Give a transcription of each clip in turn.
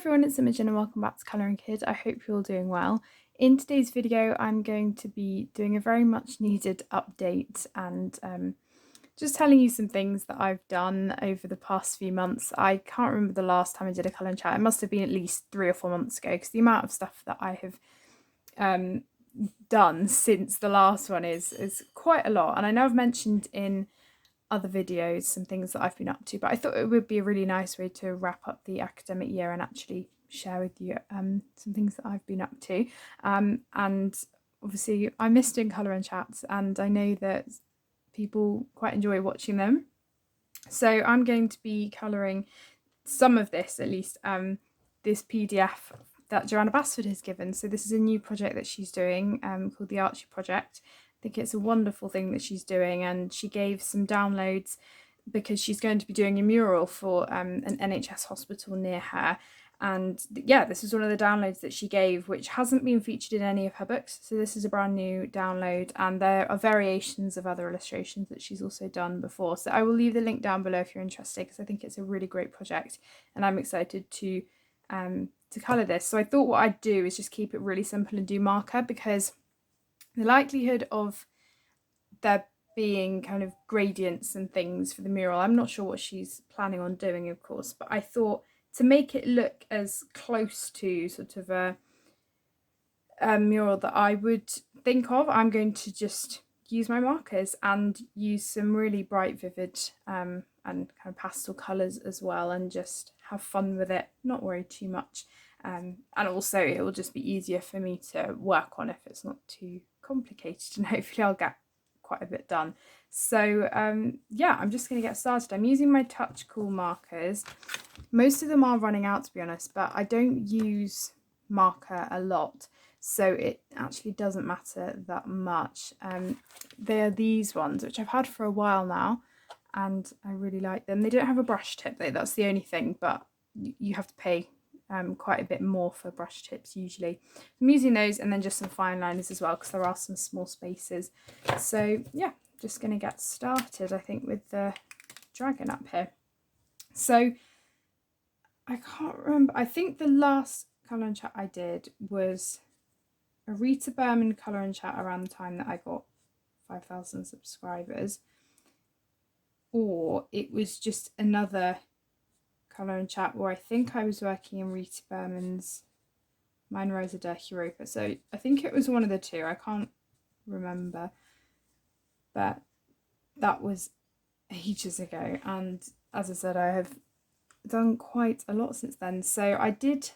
everyone, it's Imogen and welcome back to Colouring Kid. I hope you're all doing well. In today's video, I'm going to be doing a very much needed update and just telling you some things that I've done over the past few months. I can't remember the last time I did a colouring chat. It must have been at least 3 or 4 months ago because the amount of stuff that I have done since the last one is quite a lot. And I know I've mentioned in other videos some things that I've been up to, but I thought it would be a really nice way to wrap up the academic year and actually share with you some things that I've been up to. And obviously I miss doing colouring chats and I know that people quite enjoy watching them. So I'm going to be colouring some of this, at least, this PDF that Joanna Basford has given. So this is a new project that she's doing called the Archie Project. I think it's a wonderful thing that she's doing, and she gave some downloads because she's going to be doing a mural for an NHS hospital near her. And yeah, this is one of the downloads that she gave, which hasn't been featured in any of her books. So this is a brand new download, and there are variations of other illustrations that she's also done before. So I will leave the link down below if you're interested, because I think it's a really great project and I'm excited to colour this. So I thought what I'd do is just keep it really simple and do marker, because the likelihood of there being kind of gradients and things for the mural, I'm not sure what she's planning on doing, of course, but I thought to make it look as close to sort of a mural that I would think of, I'm going to just use my markers and use some really bright, vivid and kind of pastel colours as well, and just have fun with it, not worry too much. And also it will just be easier for me to work on if it's not too complicated, and hopefully I'll get quite a bit done. So yeah, I'm just going to get started. I'm using my Touch Cool markers. Most of them are running out, to be honest, but I don't use marker a lot, so it actually doesn't matter that much. They're these ones, which I've had for a while now, and I really like them. They don't have a brush tip though, that's the only thing, but you have to pay quite a bit more for brush tips usually. I'm using those, and then just some fine liners as well, because there are some small spaces. So yeah, just going to get started, I think, with the dragon up here. So I can't remember, I think the last colouring chat I did was a Rita Berman colouring chat around the time that I got 5,000 subscribers, or it was just another colouring chat where I think I was working in Rita Berman's Mine Rosa da Europa. So I think it was one of the two, I can't remember, but that was ages ago, and as I said, I have done quite a lot since then. So I did,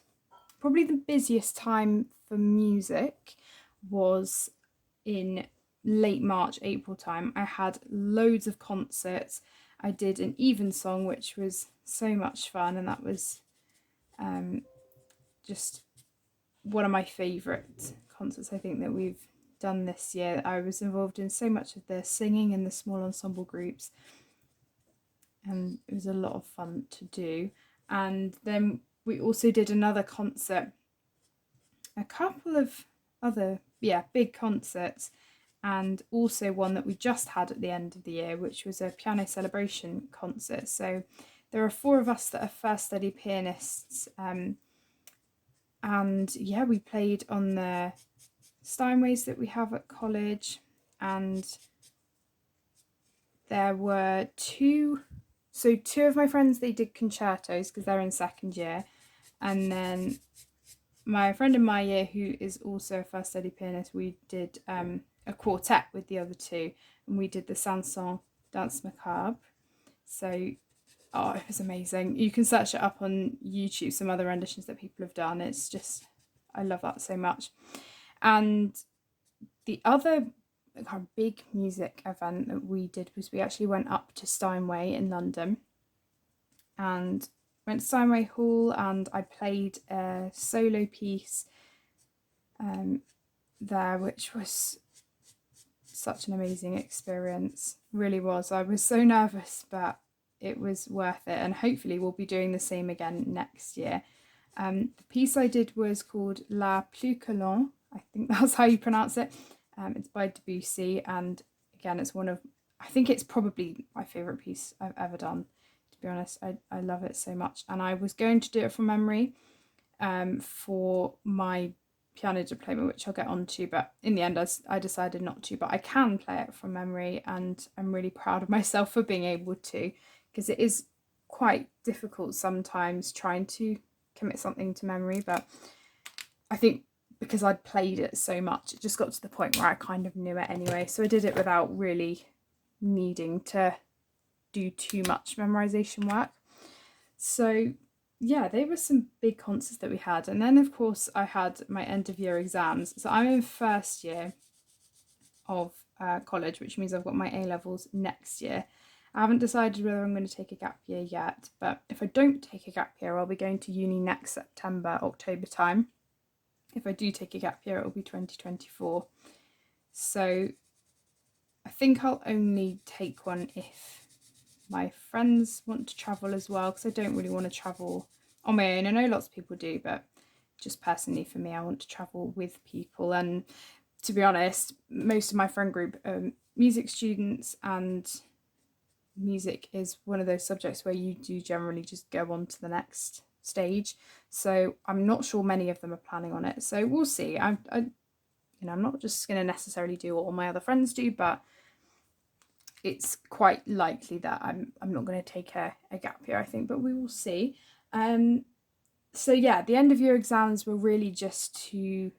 probably the busiest time for music was in late March, April time. I had loads of concerts. I did an Evensong, which was so much fun, and that was just one of my favourite concerts I think that we've done this year. I was involved in so much of the singing and the small ensemble groups, and it was a lot of fun to do. And then we also did another concert, a couple of other big concerts, and also one that we just had at the end of the year, which was a piano celebration concert. So there are 4 of us that are first study pianists, and yeah, we played on the Steinways that we have at college, and there were 2 of my friends, they did concertos because they're in second year, and then my friend in my year, who is also a first study pianist, we did a quartet with the other 2, and we did the Sanson Dance Macabre. So oh, it was amazing. You can search it up on YouTube, some other renditions that people have done. It's just, I love that so much. And the other kind of big music event that we did was we actually went up to Steinway in London, and went to Steinway Hall, and I played a solo piece there, which was such an amazing experience. Really was. I was so nervous, but it was worth it, and hopefully we'll be doing the same again next year. The piece I did was called La Plus que l'on, I think that's how you pronounce it. It's by Debussy, and again, it's one of, I think it's probably my favourite piece I've ever done, to be honest. I love it so much, and I was going to do it from memory, for my piano diploma, which I'll get onto, but in the end I decided not to, but I can play it from memory, and I'm really proud of myself for being able to, because it is quite difficult sometimes trying to commit something to memory. But I think because I'd played it so much, it just got to the point where I kind of knew it anyway, so I did it without really needing to do too much memorization work. So yeah, they were some big concerts that we had. And then of course I had my end of year exams. So I'm in first year of college, which means I've got my A levels next year. I haven't decided whether I'm going to take a gap year yet, but if I don't take a gap year, I'll be going to uni next September, October time. If I do take a gap year, it'll be 2024. So I think I'll only take one if my friends want to travel as well, because I don't really want to travel on my own. I know lots of people do, but just personally for me, I want to travel with people. And to be honest, most of my friend group are music students, and music is one of those subjects where you do generally just go on to the next stage. So I'm not sure many of them are planning on it. So we'll see. I'm not just going to necessarily do what all my other friends do, but it's quite likely that I'm not going to take a gap year, I think, but we will see. So yeah, the end of year exams were really just to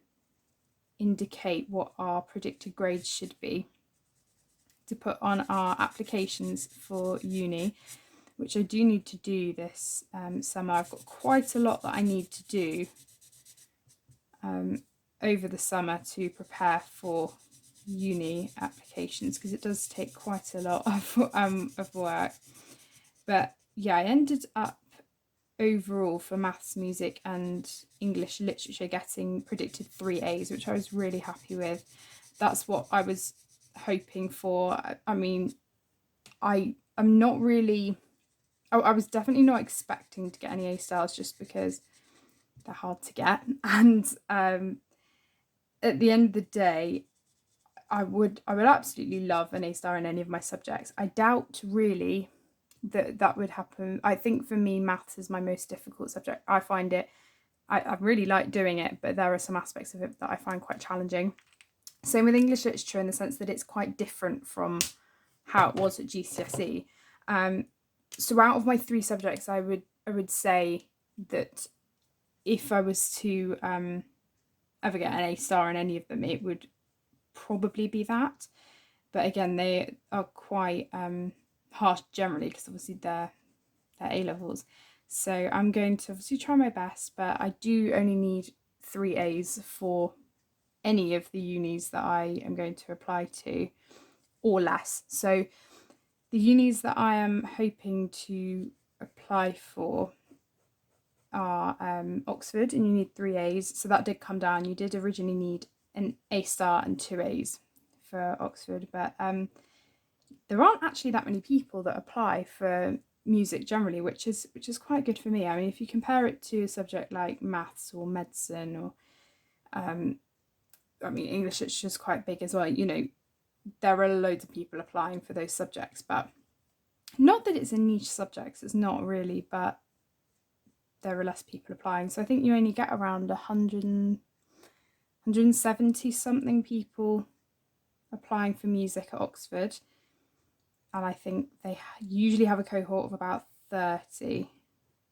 indicate what our predicted grades should be to put on our applications for uni, which I do need to do this summer. I've got quite a lot that I need to do over the summer to prepare for uni applications, because it does take quite a lot of work. But yeah, I ended up overall for maths, music and English literature getting predicted 3 A's, which I was really happy with. That's what I was hoping for. I mean, I'm not really, I was definitely not expecting to get any A stars, just because they're hard to get. And at the end of the day, I would absolutely love an A star in any of my subjects. I doubt really that would happen. I think for me, maths is my most difficult subject. I find it, I really like doing it, but there are some aspects of it that I find quite challenging. Same with English literature, in the sense that it's quite different from how it was at GCSE. So out of my 3 subjects, I would say that if I was to ever get an A star in any of them, it would probably be that. But again, they are quite harsh generally, because obviously they're A levels. So I'm going to obviously try my best, but I do only need 3 A's for any of the unis that I am going to apply to, or less. So the unis that I am hoping to apply for are Oxford, and you need 3 A's. So that did come down. You did originally need an A star and 2 A's for Oxford, but there aren't actually that many people that apply for music generally, which is quite good for me. I mean, if you compare it to a subject like maths or medicine, or I mean, English, it's just quite big as well. You know, there are loads of people applying for those subjects, but not that it's a niche subject, it's not really, but there are less people applying. So I think you only get around 170 something people applying for music at Oxford. And I think they usually have a cohort of about 30.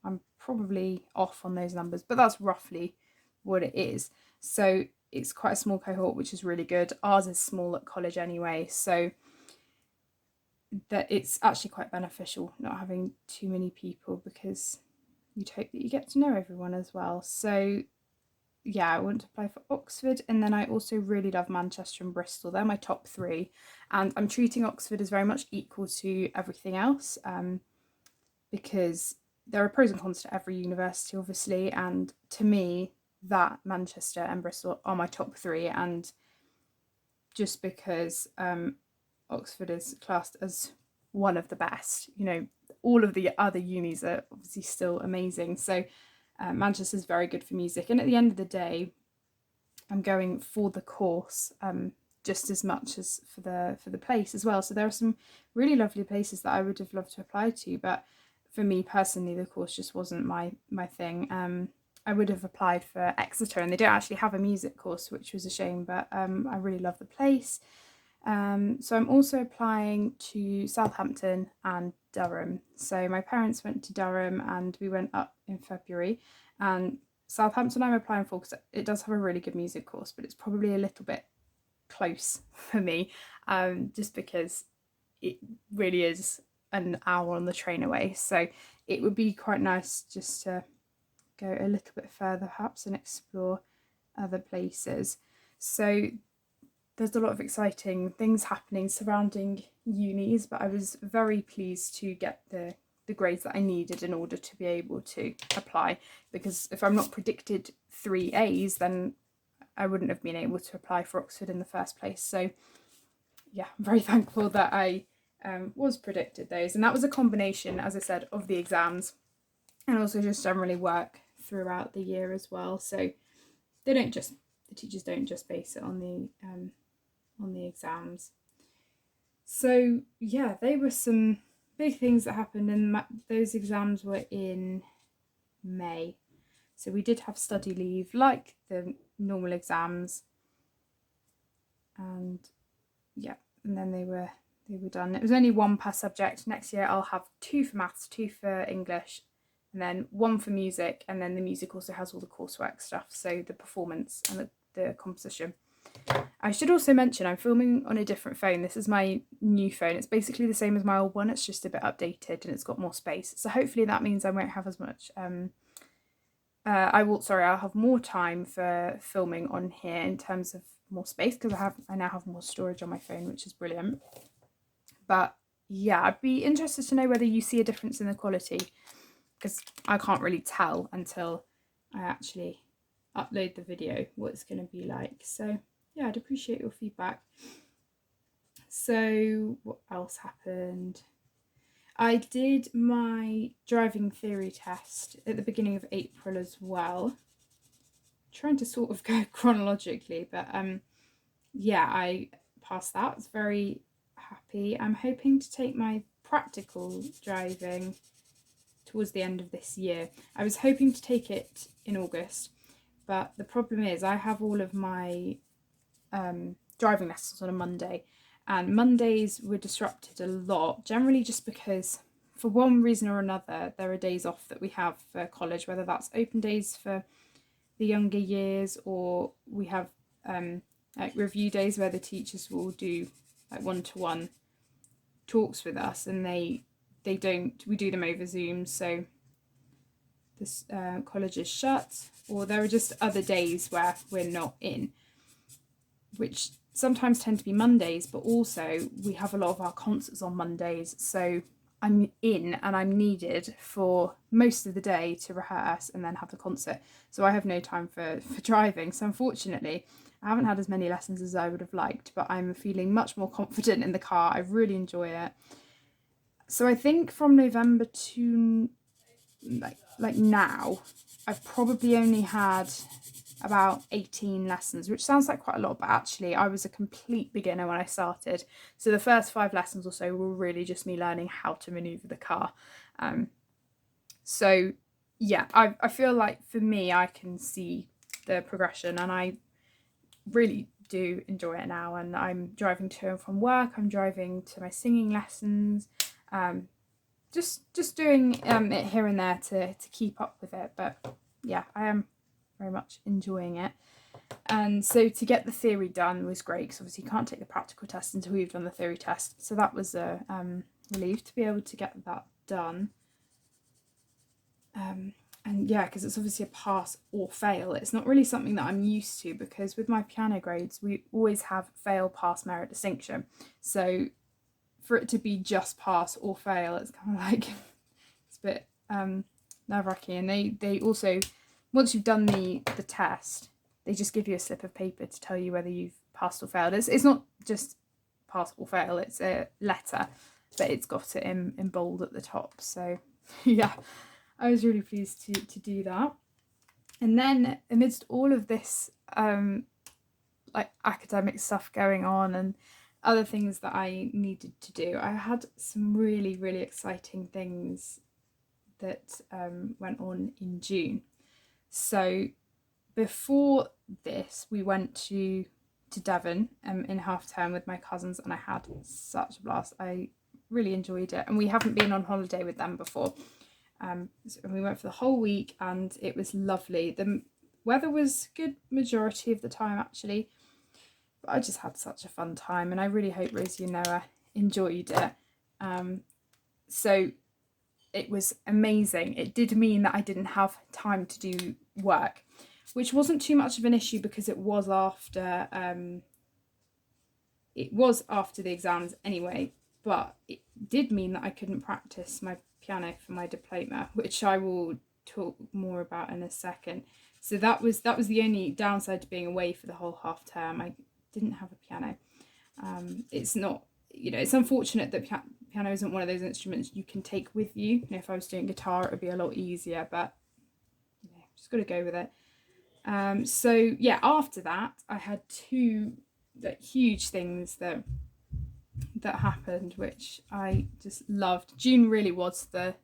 I'm probably off on those numbers, but that's roughly what it is. So it's quite a small cohort, which is really good. Ours is small at college anyway, so that it's actually quite beneficial not having too many people, because you'd hope that you get to know everyone as well. So yeah, I want to apply for Oxford, and then I also really love Manchester and Bristol. They're my top 3, and I'm treating Oxford as very much equal to everything else, because there are pros and cons to every university, obviously, and to me, that Manchester and Bristol are my top 3, and just because Oxford is classed as one of the best, you know, all of the other unis are obviously still amazing. So Manchester's very good for music, and at the end of the day, I'm going for the course just as much as for the place as well. So there are some really lovely places that I would have loved to apply to, but for me personally, the course just wasn't my thing. I would have applied for Exeter, and they don't actually have a music course, which was a shame, but I really love the place. So I'm also applying to Southampton and Durham. So my parents went to Durham and we went up in February, and Southampton I'm applying for because it does have a really good music course, but it's probably a little bit close for me, just because it really is an hour on the train away. So it would be quite nice just to go a little bit further perhaps and explore other places. So there's a lot of exciting things happening surrounding unis, but I was very pleased to get the grades that I needed in order to be able to apply, because if I'm not predicted 3 A's, then I wouldn't have been able to apply for Oxford in the first place. So yeah, I'm very thankful that I was predicted those, and that was a combination, as I said, of the exams and also just generally work throughout the year as well. So the teachers don't just base it on the exams. So yeah, they were some big things that happened, and those exams were in May. So we did have study leave like the normal exams, and yeah, and then they were done. It was only 1 per subject. Next year I'll have 2 for maths, 2 for English, and then 1 for music, and then the music also has all the coursework stuff, so the performance and the composition. I should also mention I'm filming on a different phone. This is my new phone. It's basically the same as my old one, it's just a bit updated and it's got more space. So hopefully that means I won't have as much I'll have more time for filming on here in terms of more space, because I now have more storage on my phone, which is brilliant. But yeah, I'd be interested to know whether you see a difference in the quality, because I can't really tell until I actually upload the video what it's going to be like. So yeah, I'd appreciate your feedback. So what else happened? I did my driving theory test at the beginning of April as well. I'm trying to sort of go chronologically, but yeah, I passed that. I was very happy. I'm hoping to take my practical driving towards the end of this year. I was hoping to take it in August, but the problem is I have all of my driving lessons on a Monday, and Mondays were disrupted a lot, generally just because for one reason or another there are days off that we have for college, whether that's open days for the younger years, or we have like review days where the teachers will do like one-to-one talks with us, and we do them over Zoom, so this college is shut, or there are just other days where we're not in, which sometimes tend to be Mondays, but also we have a lot of our concerts on Mondays, so I'm in and I'm needed for most of the day to rehearse and then have the concert, so I have no time for driving. So unfortunately I haven't had as many lessons as I would have liked, but I'm feeling much more confident in the car. I really enjoy it. So I think from November to like now, I've probably only had about 18 lessons, which sounds like quite a lot, but actually I was a complete beginner when I started. So the first 5 lessons or so were really just me learning how to maneuver the car. So yeah, I feel like for me, I can see the progression, and I really do enjoy it now. And I'm driving to and from work, I'm driving to my singing lessons, just doing it here and there to keep up with it. But yeah, I am very much enjoying it. And so to get the theory done was great, because obviously you can't take the practical test until we've done the theory test. So that was a relief to be able to get that done. And yeah, because it's obviously a pass or fail. It's not really something that I'm used to, because with my piano grades we always have fail, pass, merit, distinction. So for it to be just pass or fail, it's kind of like it's a bit nerve-wracking. And they also, once you've done the test, they just give you a slip of paper to tell you whether you've passed or failed. It's not just pass or fail, it's a letter, but it's got it in bold at the top. So yeah, I was really pleased to do that. And then amidst all of this like academic stuff going on and other things that I needed to do, I had some really, really exciting things that went on in June. So before this, we went to Devon in half term with my cousins, and I had such a blast. I really enjoyed it, and we haven't been on holiday with them before. So we went for the whole week, and it was lovely. The weather was good majority of the time, actually, but I just had such a fun time, and I really hope Rosie and Noah enjoyed it. So it was amazing. It did mean that I didn't have time to do work, which wasn't too much of an issue because it was after the exams anyway, but it did mean that I couldn't practice my piano for my diploma, which I will talk more about in a second. So that was the only downside to being away for the whole half term. I didn't have a piano. It's not, it's unfortunate that piano isn't one of those instruments you can take with you. If I was doing guitar, it would be a lot easier, but just got to go with it. So yeah, after that, I had two huge things that happened, which I just loved. June really was the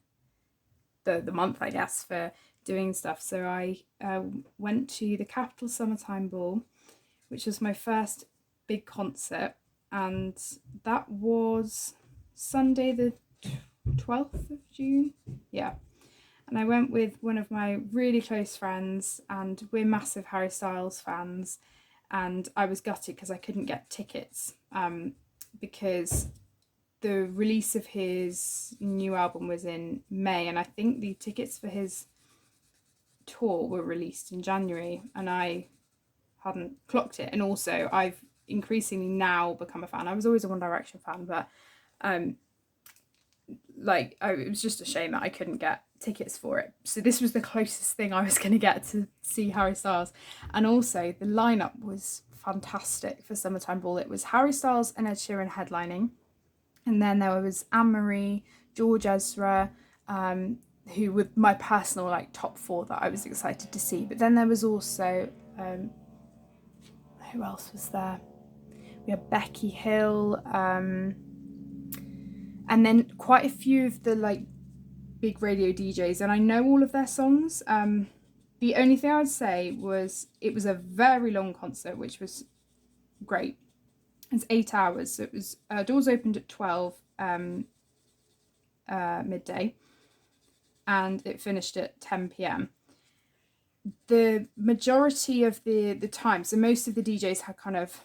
month, I guess, for doing stuff. So I went to the Capital Summertime Ball, which was my first big concert, and that was Sunday the 12th of June. Yeah. And I went with one of my really close friends, and we're massive Harry Styles fans, and I was gutted because I couldn't get tickets, because the release of his new album was in May, and I think the tickets for his tour were released in January, and I hadn't clocked it. And also, I've increasingly now become a fan. I was always a One Direction fan, but it was just a shame that I couldn't get tickets for it. So this was the closest thing I was going to get to see Harry Styles. And also, the lineup was fantastic for Summertime Ball. It was Harry Styles and Ed Sheeran headlining, and then there was Anne-Marie, George Ezra, who were my personal top four that I was excited to see. But then there was also who else was there? We had Becky Hill, and then quite a few of the big radio DJs, and I know all of their songs. The only thing I would say was it was a very long concert, which was great. It's 8 hours, so it was doors opened at 12 midday, and it finished at 10 p.m. The majority of the time, so most of the DJs had kind of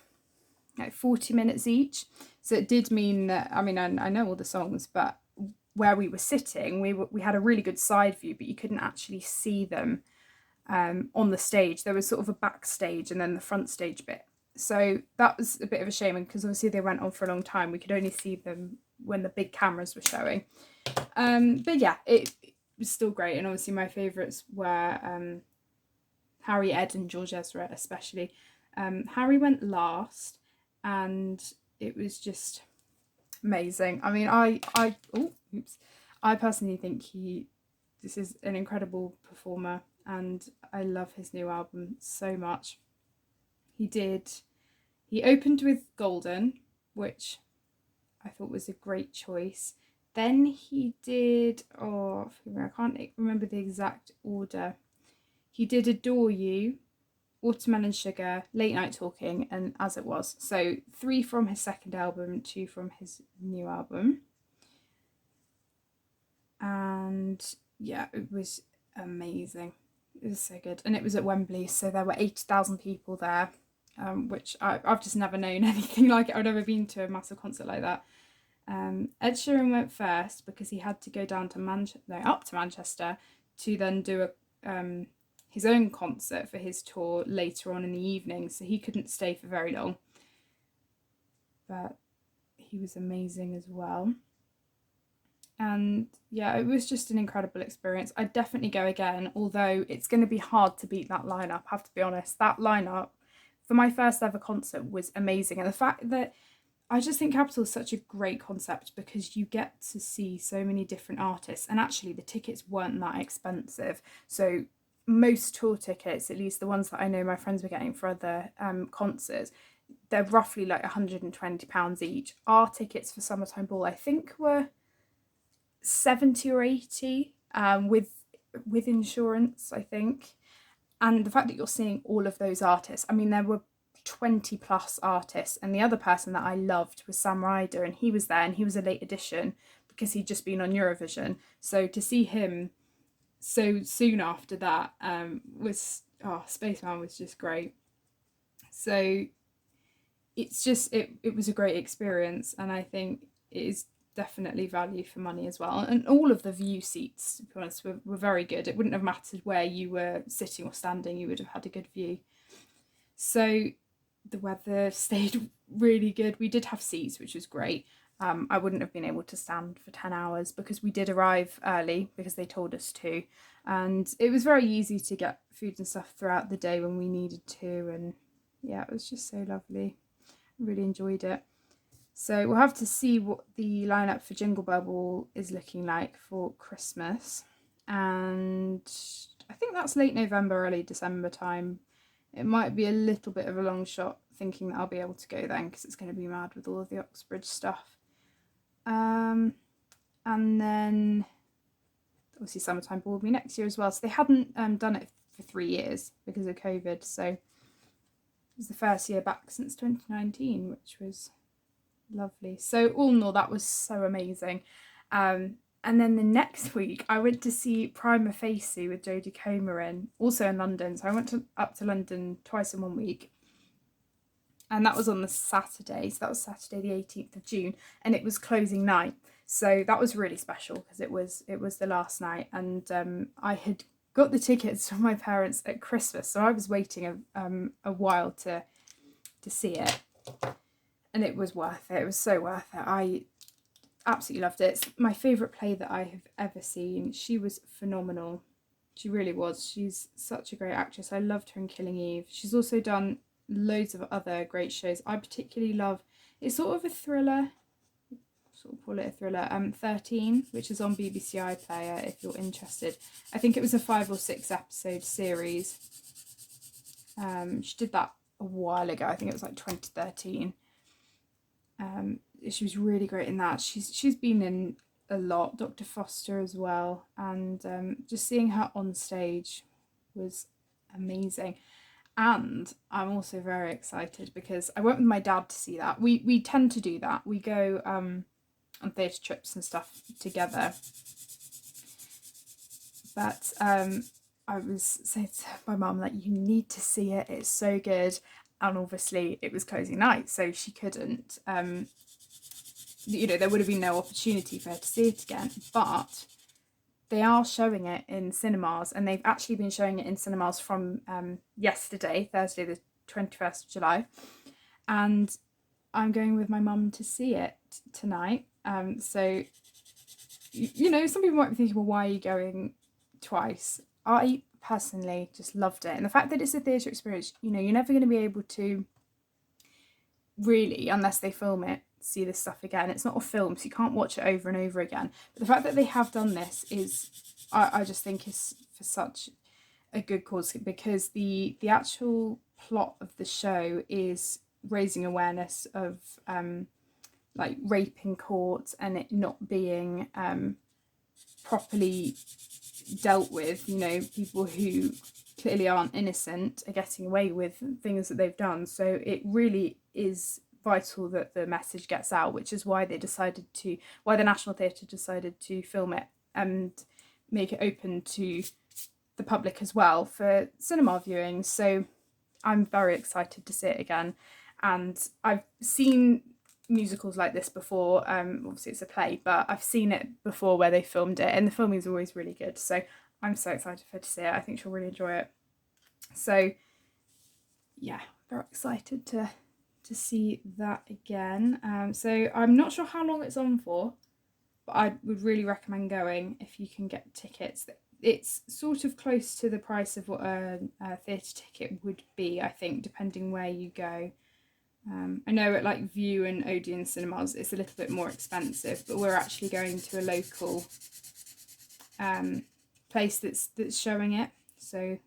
40 minutes each, so it did mean that, I know all the songs, but where we were sitting, we had a really good side view, but you couldn't actually see them on the stage. There was sort of a backstage and then the front stage bit. So that was a bit of a shame, because obviously they went on for a long time. We could only see them when the big cameras were showing. But yeah, it was still great. And obviously my favourites were Harry, Ed and George Ezra especially. Harry went last, and it was just amazing. I personally think this is an incredible performer, and I love his new album so much. He opened with Golden, which I thought was a great choice. Then he did, I can't remember the exact order. He did Adore You, Watermelon Sugar, Late Night Talking, and As It Was. So 3 from his second album, 2 from his new album. And yeah, it was amazing. It was so good. And it was at Wembley, so there were 80,000 people there, which I've just never known anything like it. I've never been to a massive concert like that. Ed Sheeran went first because he had to go down to up to Manchester to then do his own concert for his tour later on in the evening, so he couldn't stay for very long. But he was amazing as well. And yeah, it was just an incredible experience. I'd definitely go again, although it's going to be hard to beat that lineup, I have to be honest. That lineup for my first ever concert was amazing. And the fact that I just think Capital is such a great concept, because you get to see so many different artists, and actually the tickets weren't that expensive. So most tour tickets, at least the ones that I know my friends were getting for other concerts, they're roughly £120 each. Our tickets for Summertime Ball, I think, were 70 or 80 with insurance, I think. And the fact that you're seeing all of those artists, I mean, there were 20 plus artists, and the other person that I loved was Sam Ryder, and he was there, and he was a late addition because he'd just been on Eurovision. So to see him so soon after that was, oh, Spaceman was just great. So it's just, it was a great experience, and I think it is definitely value for money as well. And all of the view seats, to be honest, were very good. It wouldn't have mattered where you were sitting or standing, you would have had a good view. So the weather stayed really good. We did have seats, which was great. I wouldn't have been able to stand for 10 hours because we did arrive early because they told us to. And it was very easy to get food and stuff throughout the day when we needed to. And yeah, it was just so lovely. Really enjoyed it. So we'll have to see what the lineup for Jingle Bell Ball is looking like for Christmas. And I think that's late November, early December time. It might be a little bit of a long shot thinking that I'll be able to go then because it's going to be mad with all of the Oxbridge stuff. And then obviously Summertime Ball will be next year as well. So they hadn't done it for 3 years because of COVID. So it was the first year back since 2019, which was lovely. So all in all, that was so amazing. And then the next week I went to see Prima Facie with Jodie Comer in, also in London. So I went up to London twice in 1 week, and that was on the Saturday. So that was Saturday the 18th of June, and it was closing night. So that was really special because it was the last night, and I had got the tickets from my parents at Christmas, so I was waiting a while to see it. And it was worth it. It was so worth it. I absolutely loved it. It's my favourite play that I have ever seen. She was phenomenal. She really was. She's such a great actress. I loved her in Killing Eve. She's also done loads of other great shows. I particularly love, it's sort of a thriller, sort of call it a thriller, 13, which is on BBC iPlayer if you're interested. I think it was a 5 or 6 episode series. She did that a while ago. I think it was like 2013. She was really great in that. She's been in a lot, Dr. Foster as well, and just seeing her on stage was amazing. And I'm also very excited because I went with my dad to see that. We tend to do that. We go on theatre trips and stuff together. But I was saying to my mum, like, you need to see it. It's so good. And obviously it was closing night, so she couldn't, there would have been no opportunity for her to see it again. But they are showing it in cinemas, and they've actually been showing it in cinemas from yesterday, Thursday the 21st of July. And I'm going with my mum to see it tonight. So, some people might be thinking, well, why are you going twice? I personally just loved it, and the fact that it's a theatre experience, you're never going to be able to really, unless they film it, see this stuff again. It's not a film, so you can't watch it over and over again. But the fact that they have done this is, I just think, is for such a good cause, because the actual plot of the show is raising awareness of like rape in court and it not being properly dealt with. People who clearly aren't innocent are getting away with things that they've done. So it really is vital that the message gets out, which is why the National Theatre decided to film it and make it open to the public as well for cinema viewing. So I'm very excited to see it again. And I've seen musicals like this before. Obviously it's a play, but I've seen it before where they filmed it, and the filming is always really good. So I'm so excited for her to see it. I think she'll really enjoy it. So yeah, very excited to see that again. So I'm not sure how long it's on for, but I would really recommend going if you can get tickets. It's sort of close to the price of what a theatre ticket would be, I think, depending where you go. I know at like View and Odeon cinemas it's a little bit more expensive, but we're actually going to a local place that's showing it. So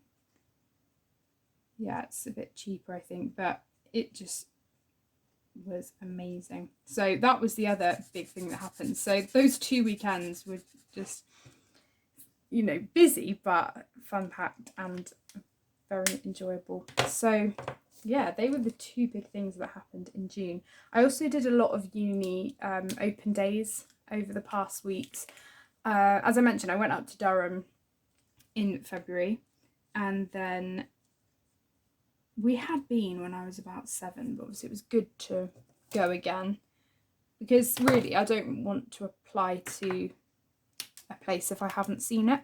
yeah, it's a bit cheaper, I think, but it just was amazing. So that was the other big thing that happened. So those 2 weekends were just, busy but fun packed and very enjoyable. So yeah, they were the two big things that happened in June. I also did a lot of uni open days over the past weeks. As I mentioned, I went up to Durham in February, and then we had been when I was about 7, but obviously it was good to go again, because really I don't want to apply to a place if I haven't seen it,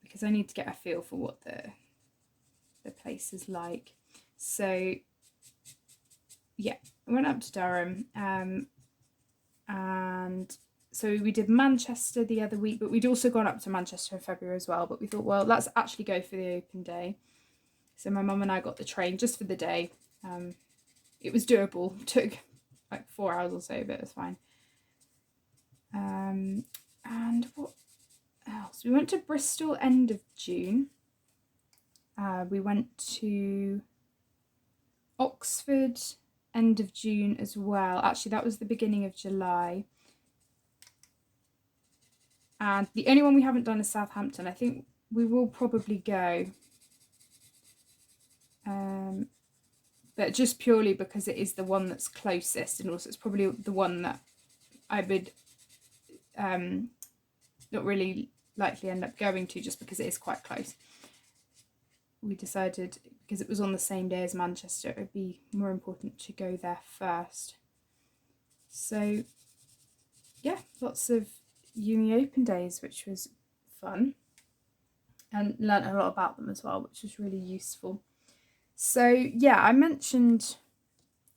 because I need to get a feel for what the place is like. So yeah, I went up to Durham, and so we did Manchester the other week, but we'd also gone up to Manchester in February as well, but we thought, well, let's actually go for the open day. So my mum and I got the train just for the day. It was doable. It took like 4 hours or so, but it was fine. And what else? We went to Bristol end of June. We went to Oxford end of June as well. Actually, that was the beginning of July. And the only one we haven't done is Southampton. I think we will probably go. But just purely because it is the one that's closest, and also it's probably the one that I would not really likely end up going to, just because it is quite close. We decided, because it was on the same day as Manchester, it would be more important to go there first. So yeah, lots of uni open days, which was fun, and learnt a lot about them as well, which was really useful. So yeah, I mentioned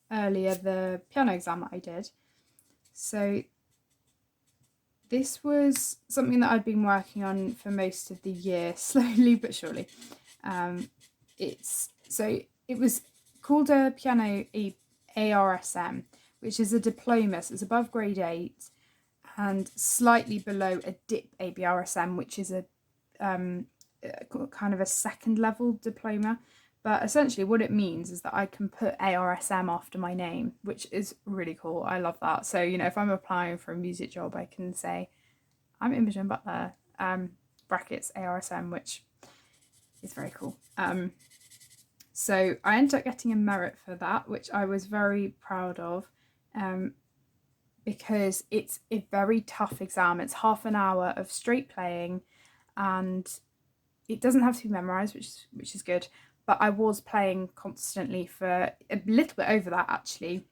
earlier the piano exam that I did. So this was something that I'd been working on for most of the year, slowly but surely. It was called a piano ARSM, which is a diploma, so it's above grade 8 and slightly below a DIP ABRSM, which is a kind of a second level diploma. But essentially what it means is that I can put ARSM after my name, which is really cool. I love that. So, you know, if I'm applying for a music job, I can say, I'm Imogen Butler, brackets ARSM, which is very cool. So I ended up getting a merit for that, which I was very proud of, because it's a very tough exam. It's half an hour of straight playing, and it doesn't have to be memorised, which is good. But I was playing constantly for a little bit over that, actually.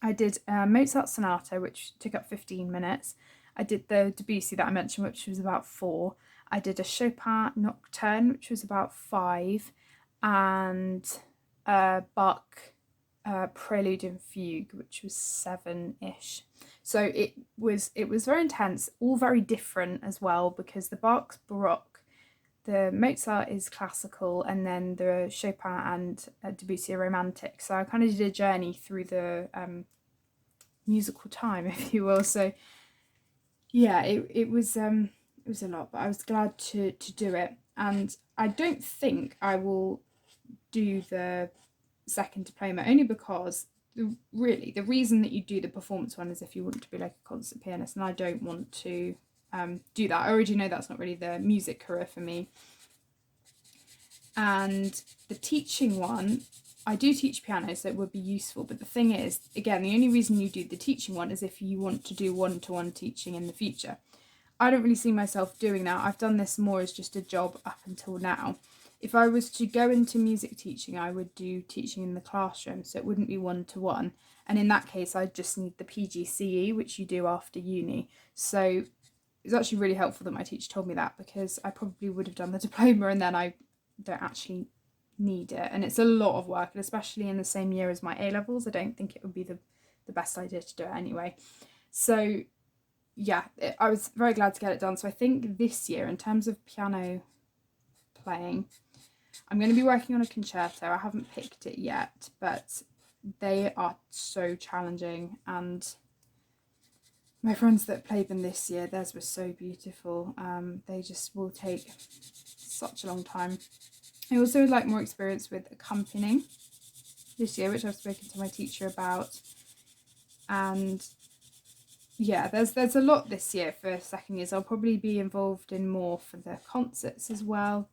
I did Mozart Sonata, which took up 15 minutes. I did the Debussy that I mentioned, which was about 4. I did a Chopin Nocturne, which was about 5. And Bach Prelude and Fugue, which was 7-ish. So it was very intense, all very different as well, because the Bach's Baroque, the Mozart is classical, and then the Chopin and Debussy are romantic. So I kind of did a journey through the musical time, if you will. So yeah, it was a lot, but I was glad to do it. And I don't think I will do the second diploma, only because really the reason that you do the performance one is if you want to be like a concert pianist, and I don't want to do that. I already know that's not really the music career for me. And the teaching one, I do teach piano, so it would be useful, but the thing is, again, the only reason you do the teaching one is if you want to do one-to-one teaching in the future. I don't really see myself doing that. I've done this more as just a job up until now. If I was to go into music teaching, I would do teaching in the classroom, so it wouldn't be one-to-one. And in that case, I'd just need the PGCE, which you do after uni. So it's actually really helpful that my teacher told me that, because I probably would have done the diploma and then I don't actually need it. And it's a lot of work, and especially in the same year as my A-levels, I don't think it would be the best idea to do it anyway. So yeah, I was very glad to get it done. So I think this year, in terms of piano playing, I'm going to be working on a concerto. I haven't picked it yet, but they are so challenging, and my friends that played them this year, theirs was so beautiful. They just will take such a long time. I also would like more experience with accompanying this year, which I've spoken to my teacher about. And yeah, there's a lot this year for second years. I'll probably be involved in more for the concerts as well.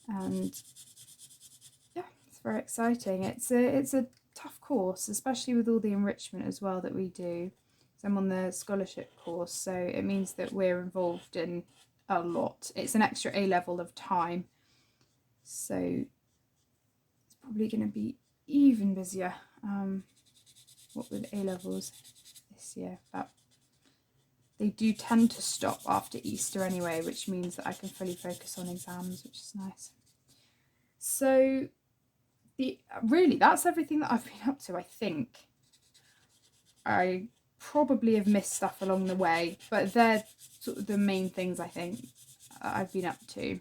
and yeah, it's very exciting. It's a tough course, especially with all the enrichment as well that we do. So I'm on the scholarship course, so it means that we're involved in a lot. It's an extra A level of time, so it's probably going to be even busier. What with A levels this year, but they do tend to stop after Easter anyway, which means that I can fully focus on exams, which is nice. So really, that's everything that I've been up to, I think. I probably have missed stuff along the way, but they're sort of the main things I think I've been up to.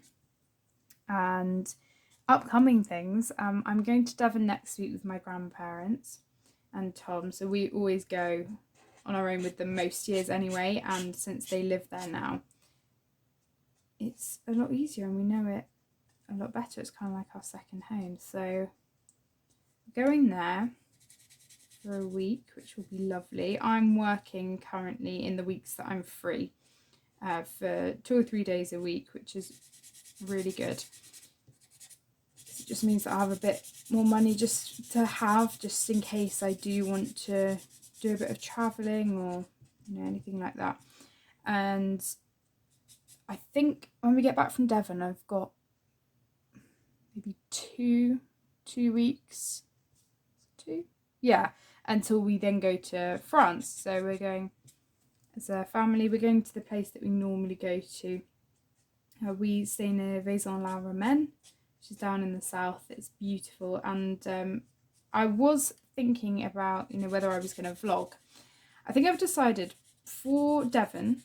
And upcoming things, I'm going to Devon next week with my grandparents and Tom, so we always go on our own with them most years anyway, and since they live there now, it's a lot easier and we know it a lot better. It's kind of like our second home, so going there for a week, which will be lovely. I'm working currently in the weeks that I'm free for 2 or 3 days a week, which is really good. It just means that I have a bit more money just to have, just in case I do want to do a bit of travelling or anything like that. And I think when we get back from Devon, I've got maybe two weeks, until we then go to France. So we're going as a family, we're going to the place that we normally go to. We stay near Vaison-la-Romaine, which is down in the south. It's beautiful, and I was thinking about whether I was going to vlog. I think I've decided for Devon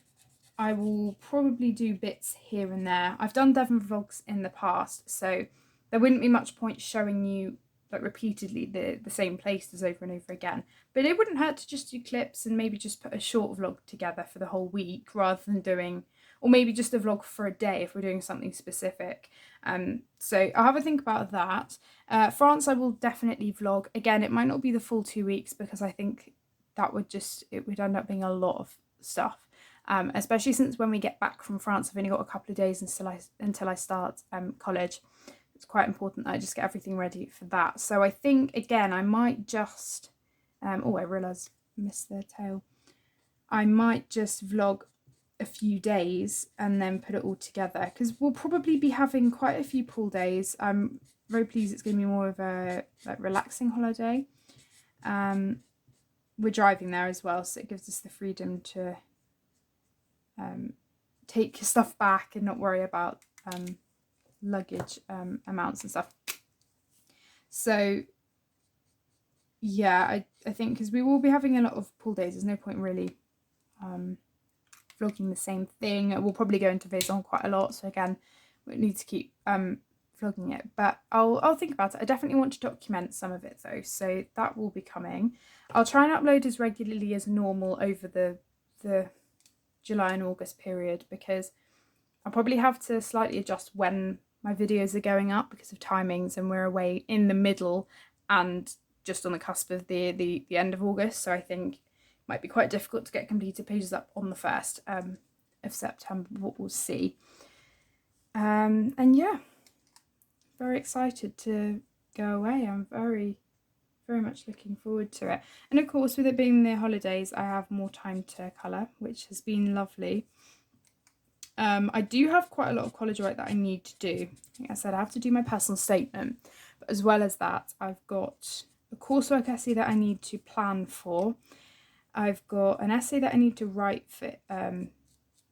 I will probably do bits here and there. I've done Devon vlogs in the past, so there wouldn't be much point showing you repeatedly the same places over and over again, but it wouldn't hurt to just do clips and maybe just put a short vlog together for the whole week, rather than doing, or maybe just a vlog for a day if we're doing something specific. So I'll have a think about that. France, I will definitely vlog again. It might not be the full 2 weeks because I think that would it would end up being a lot of stuff, especially since when we get back from France I've only got a couple of days until I start college. It's quite important that I just get everything ready for that. So I think, again, I might just... I realised I missed the tail. I might just vlog a few days and then put it all together, because we'll probably be having quite a few pool days. I'm very pleased it's going to be more of a relaxing holiday. We're driving there as well, so it gives us the freedom to take stuff back and not worry about... luggage amounts and stuff. So yeah, I think because we will be having a lot of pool days, there's no point really vlogging the same thing. We'll probably go into Vaison quite a lot, so again we need to keep vlogging it, but I'll think about it. I definitely want to document some of it though, so that will be coming. I'll try and upload as regularly as normal over the July and August period, because I'll probably have to slightly adjust when my videos are going up because of timings, and we're away in the middle and just on the cusp of the end of August, so I think it might be quite difficult to get completed pages up on the 1st of September, but we'll see. And yeah, very excited to go away. I'm very much looking forward to it, and of course with it being the holidays I have more time to colour, which has been lovely. I do have quite a lot of college work that I need to do. Like I said, I have to do my personal statement, but as well as that I've got a coursework essay that I need to plan for. I've got an essay that I need to write for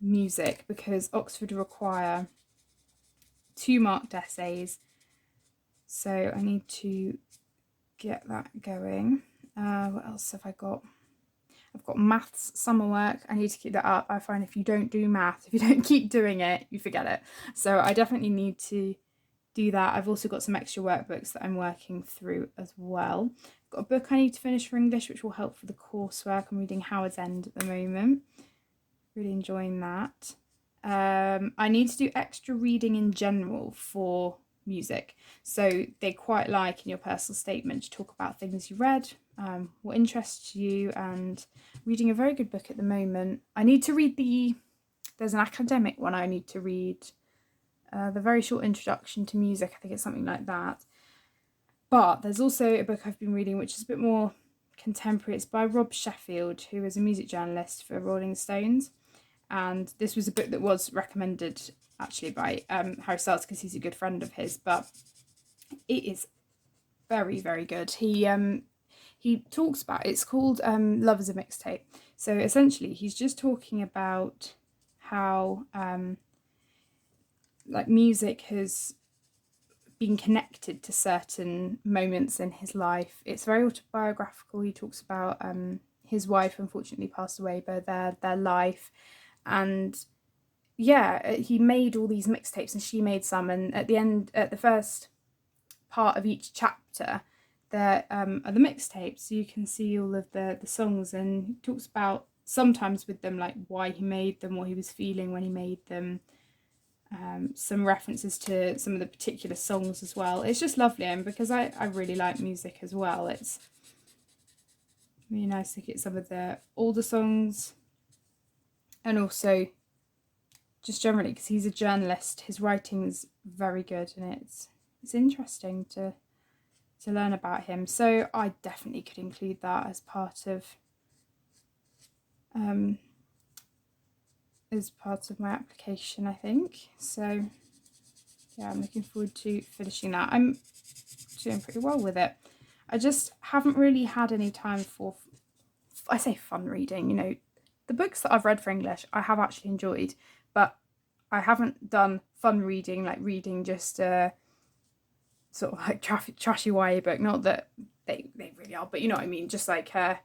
music, because Oxford require 2 marked essays, so I need to get that going. What else have I got? I've got maths summer work. I need to keep that up. I find if you don't do maths, if you don't keep doing it, you forget it. So I definitely need to do that. I've also got some extra workbooks that I'm working through as well. I've got a book I need to finish for English, which will help for the coursework. I'm reading Howard's End at the moment. Really enjoying that. I need to do extra reading in general for music. So they quite like in your personal statement to talk about things you read, what interests you, and reading a very good book at the moment. I need to read there's an academic one I need to read The Very Short Introduction to Music, I think it's something like that. But there's also a book I've been reading which is a bit more contemporary. It's by Rob Sheffield, who is a music journalist for Rolling Stones. And this was a book that was recommended actually by Harry Styles because he's a good friend of his. But it is very, very good. He talks about, it's called Love as a Mixtape. So essentially he's just talking about how like music has been connected to certain moments in his life. It's very autobiographical. He talks about his wife unfortunately passed away, but their life, and yeah, he made all these mixtapes and she made some, and at the end, at the first part of each chapter there are the mixtapes, so you can see all of the songs, and he talks about sometimes with them like why he made them, what he was feeling when he made them. Some references to some of the particular songs as well. It's just lovely, and because I really like music as well, it's really nice to get some of the older songs, and also just generally because he's a journalist, his writing's very good, and it's interesting to learn about him. So I definitely could include that as part of my application, I think. So yeah, I'm looking forward to finishing that. I'm doing pretty well with it. I just haven't really had any time for, I say fun reading, you know, the books that I've read for English I have actually enjoyed, but I haven't done fun reading, like reading just a sort of like trashy YA book. Not that they really are, but you know what I mean, just like a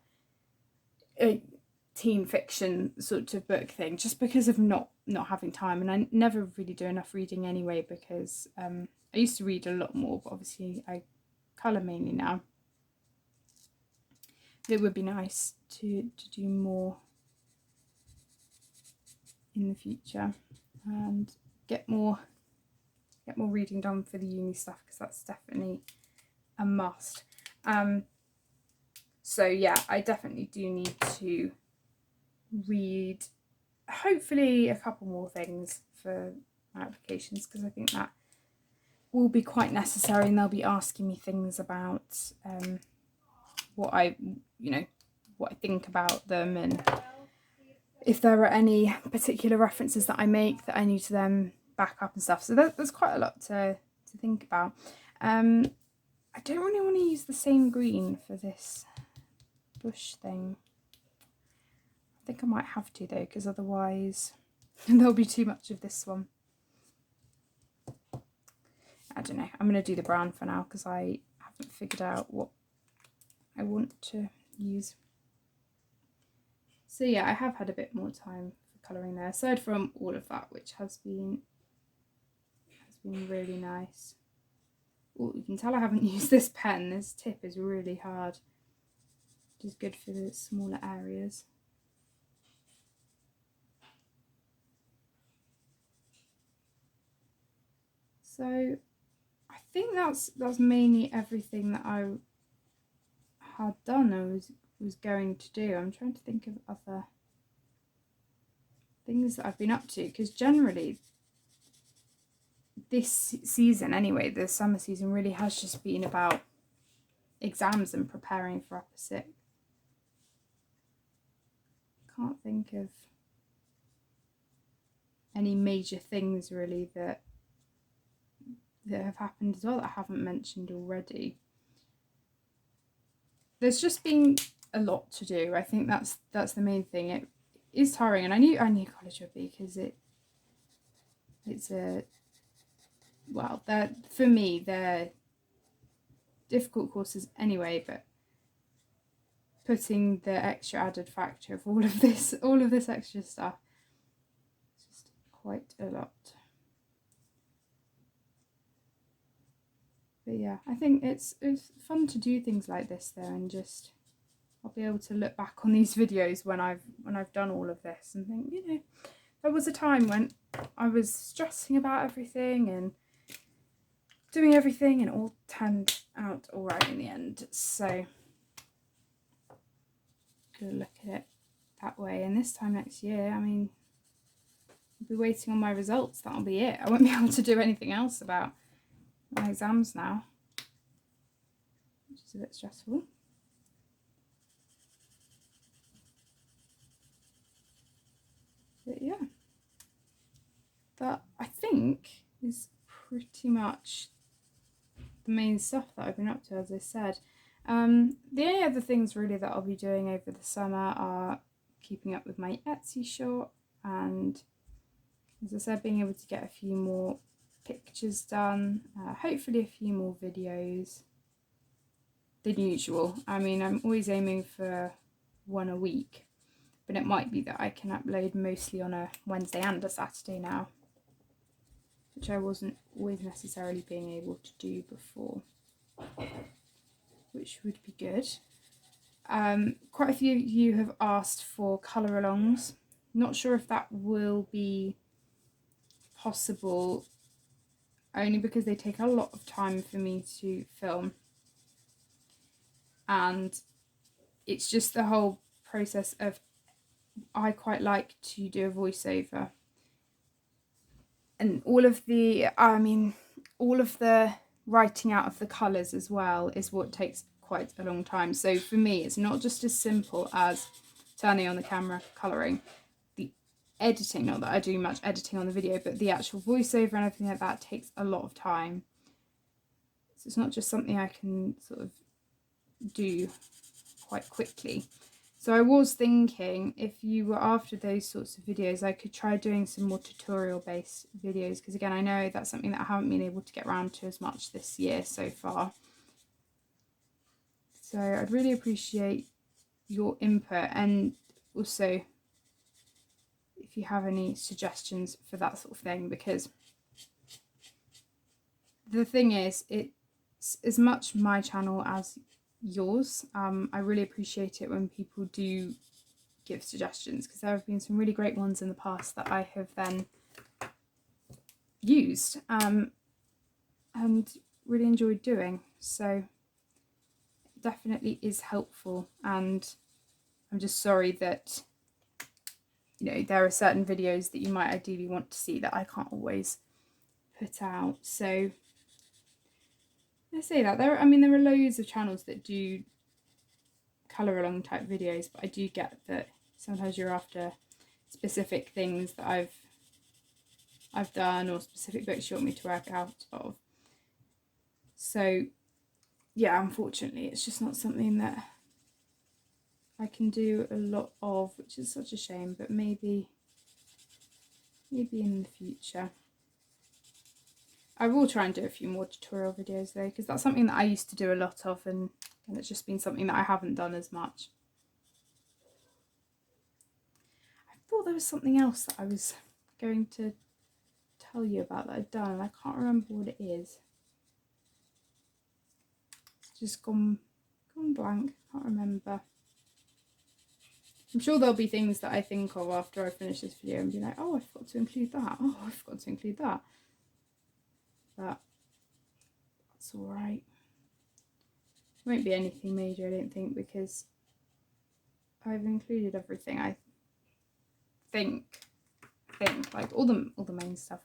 teen fiction sort of book thing, just because of not having time. And I never really do enough reading anyway, because I used to read a lot more, but obviously I colour mainly now. But it would be nice to do more in the future and get more reading done for the uni stuff, because that's definitely a must. So yeah, I definitely do need to read hopefully a couple more things for my applications, because I think that will be quite necessary, and they'll be asking me things about what I think about them, and if there are any particular references that I make that I need to then back up and stuff. So there's quite a lot to think about. I don't really want to use the same green for this bush thing. I think I might have to though, because otherwise there'll be too much of this one. I don't know. I'm going to do the brown for now because I haven't figured out what I want to use. So yeah, I have had a bit more time for colouring there, aside from all of that, which has been really nice. Oh, you can tell I haven't used this pen. This tip is really hard, which is good for the smaller areas. So I think that's mainly everything that I had done. I was going to do. I'm trying to think of other things that I've been up to, because generally this season anyway, the summer season, really has just been about exams and preparing for upper sixth. Can't think of any major things really that have happened as well that I haven't mentioned already. There's just been a lot to do. I think that's the main thing. It is tiring, and I knew college would be, because it's a, well, for me they're difficult courses anyway, but putting the extra added factor of all of this extra stuff, it's just quite a lot. But yeah, I think it's fun to do things like this though, and just I'll be able to look back on these videos when I've done all of this and think, you know, there was a time when I was stressing about everything and doing everything, and it all turned out all right in the end. So gonna look at it that way. And this time next year, I mean, I'll be waiting on my results. That'll be it. I won't be able to do anything else about my exams now, which is a bit stressful. But yeah, that I think is pretty much the main stuff that I've been up to, as I said. The only other things really that I'll be doing over the summer are keeping up with my Etsy shop, and as I said, being able to get a few more pictures done, hopefully a few more videos than usual. I mean, I'm always aiming for one a week, but it might be that I can upload mostly on a Wednesday and a Saturday now, which I wasn't always necessarily being able to do before, which would be good. Quite a few of you have asked for colour alongs. Not sure if that will be possible, only because they take a lot of time for me to film, and it's just the whole process of, I quite like to do a voiceover, and all of the writing out of the colours as well is what takes quite a long time. So for me, it's not just as simple as turning on the camera, colouring. The editing, not that I do much editing on the video, but the actual voiceover and everything like that takes a lot of time. So it's not just something I can sort of do quite quickly. So I was thinking, if you were after those sorts of videos, I could try doing some more tutorial based videos, because again, I know that's something that I haven't been able to get around to as much this year so far. So I'd really appreciate your input, and also if you have any suggestions for that sort of thing, because the thing is, it's as much my channel as yours. I really appreciate it when people do give suggestions, because there have been some really great ones in the past that I have then used and really enjoyed doing. So it definitely is helpful, and I'm just sorry that, you know, there are certain videos that you might ideally want to see that I can't always put out. So I say that there are loads of channels that do colour along type videos, but I do get that sometimes you're after specific things that I've done, or specific books you want me to work out of. So yeah, unfortunately it's just not something that I can do a lot of, which is such a shame, but maybe in the future. I will try and do a few more tutorial videos though, because that's something that I used to do a lot of, and it's just been something that I haven't done as much. I thought there was something else that I was going to tell you about that I've done, and I can't remember what it is. It's just gone blank, can't remember. I'm sure there'll be things that I think of after I finish this video and be like, oh, I forgot to include that. Oh, I forgot to include that. But that's alright. It won't be anything major, I don't think, because I've included everything. I think like all the main stuff.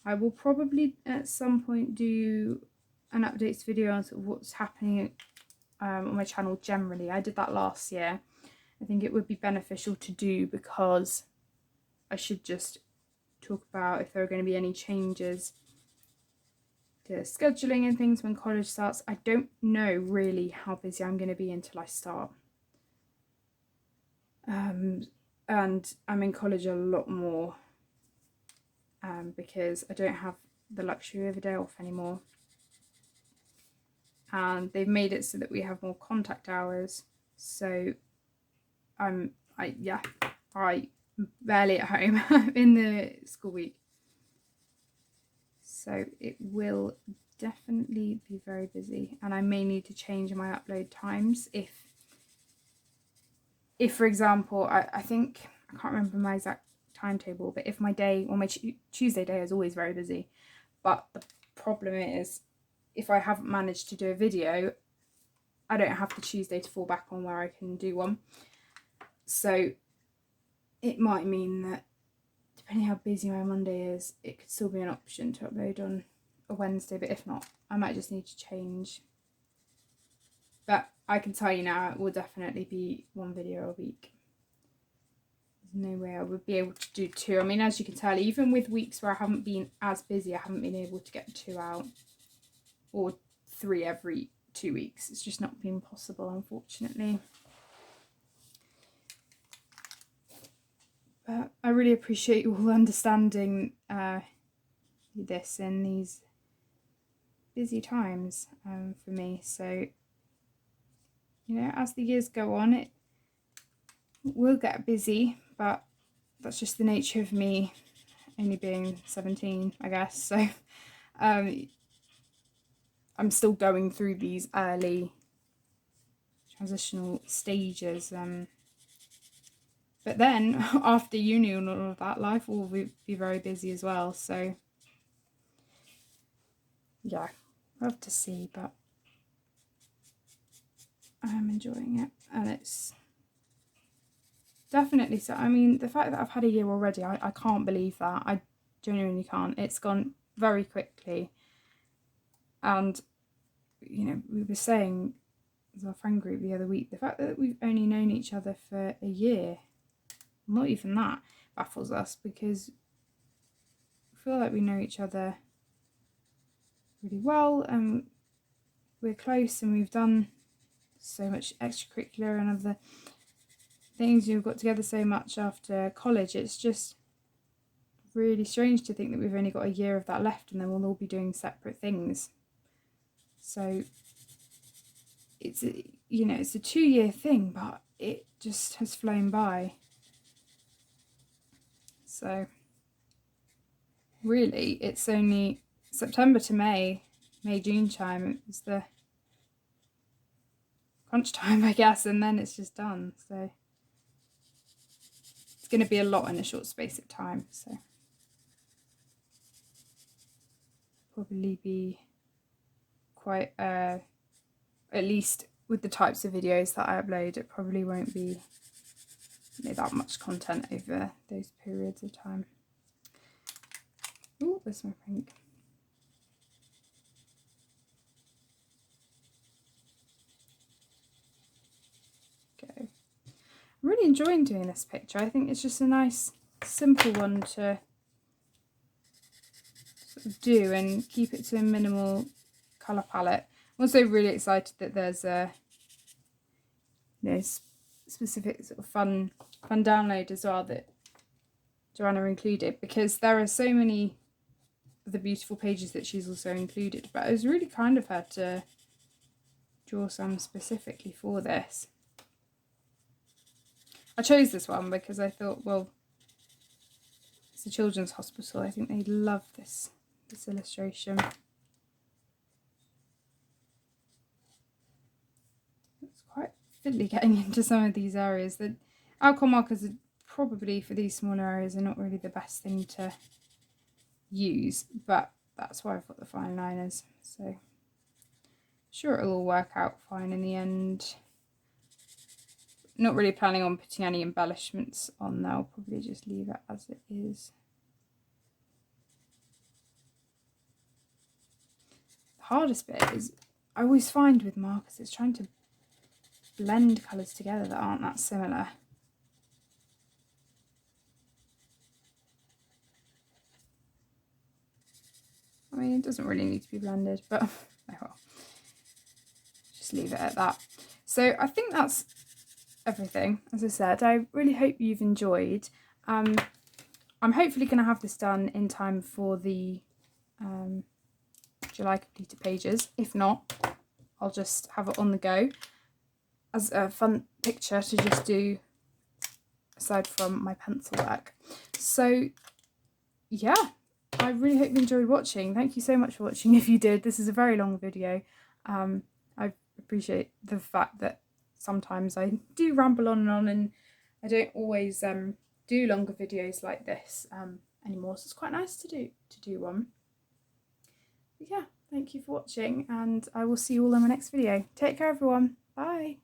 I will probably at some point do an updates video on sort of what's happening on my channel generally. I did that last year. I think it would be beneficial to do, because I should just talk about if there are going to be any changes to scheduling and things when college starts. I don't know really how busy I'm going to be until I start. And I'm in college a lot more, because I don't have the luxury of a day off anymore. And they've made it so that we have more contact hours. So I'm barely at home in the school week. So it will definitely be very busy, and I may need to change my upload times if for example, I think, I can't remember my exact timetable, but if my day, or my Tuesday day is always very busy, but the problem is, if I haven't managed to do a video, I don't have the Tuesday to fall back on where I can do one. So it might mean that, depending how busy my Monday is, it could still be an option to upload on a Wednesday, but if not, I might just need to change. But I can tell you now, it will definitely be one video a week. There's no way I would be able to do 2. I mean, as you can tell, even with weeks where I haven't been as busy, I haven't been able to get 2 out, or 3 every 2 weeks. It's just not been possible, unfortunately. But I really appreciate you all understanding this in these busy times for me. So, you know, as the years go on, it will get busy, but that's just the nature of me only being 17, I guess. So I'm still going through these early transitional stages. But then after uni and all of that, life will be very busy as well. So yeah, we'll have to see, but I'm enjoying it, and it's definitely so. I mean, the fact that I've had a year already, I can't believe that. I genuinely can't. It's gone very quickly. And, you know, we were saying as our friend group the other week, the fact that we've only known each other for a year, not even that, baffles us, because I feel like we know each other really well and we're close, and we've done so much extracurricular and other things. We've got together so much after college. It's just really strange to think that we've only got a year of that left, and then we'll all be doing separate things. So it's a, you know, it's a 2-year thing, but it just has flown by. So really, it's only September to May, June time is the crunch time, I guess, and then it's just done. So it's going to be a lot in a short space of time. So probably be quite at least with the types of videos that I upload, it probably won't be, you know, that much content over those periods of time. Oh, there's my pink. Go. I'm really enjoying doing this picture. I think it's just a nice, simple one to sort of do and keep it to a minimal colour palette. I'm also really excited that there's a, you know, specific sort of fun download as well that Joanna included, because there are so many of the beautiful pages that she's also included, but it was really kind of her to draw some specifically for this. I chose this one because I thought, well, it's a children's hospital. I think they'd love this illustration. It's quite fiddly getting into some of these areas. The alcohol markers are probably, for these smaller areas, are not really the best thing to use, but that's why I've got the fine liners. So sure, it'll all work out fine in the end. Not really planning on putting any embellishments on there. I'll probably just leave it as it is. The hardest bit is, I always find with markers, it's trying to blend colours together that aren't that similar. I mean, it doesn't really need to be blended, but oh well. Just leave it at that. So I think that's everything. As I said, I really hope you've enjoyed. I'm hopefully going to have this done in time for the July completed pages. If not, I'll just have it on the go as a fun picture to just do aside from my pencil work. So yeah, I really hope you enjoyed watching. Thank you so much for watching if you did. This is a very long video. I appreciate the fact that sometimes I do ramble on and I don't always do longer videos like this anymore, so it's quite nice to do one. But yeah, thank you for watching, and I will see you all in my next video. Take care everyone, bye.